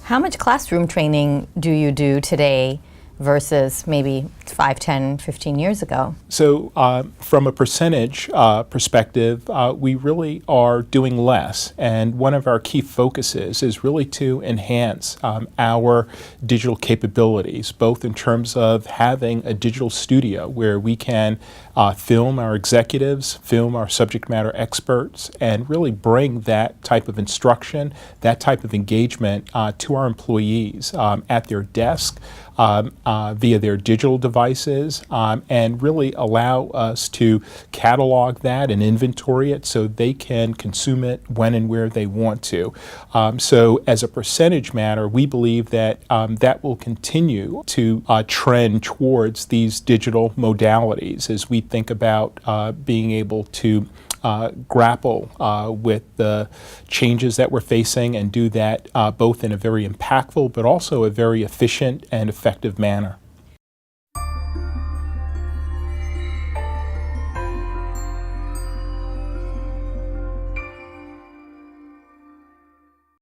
How much classroom training do you do today versus maybe 5, 10, 15 years ago? So from a percentage perspective, we really are doing less. And one of our key focuses is really to enhance our digital capabilities, both in terms of having a digital studio where we can film our executives, film our subject matter experts, and really bring that type of instruction, that type of engagement to our employees at their desk, via their digital devices, and really allow us to catalog that and inventory it so they can consume it when and where they want to. So as a percentage matter, we believe that that will continue to trend towards these digital modalities as we think about being able to grapple with the changes that we're facing and do that both in a very impactful but also a very efficient and effective manner.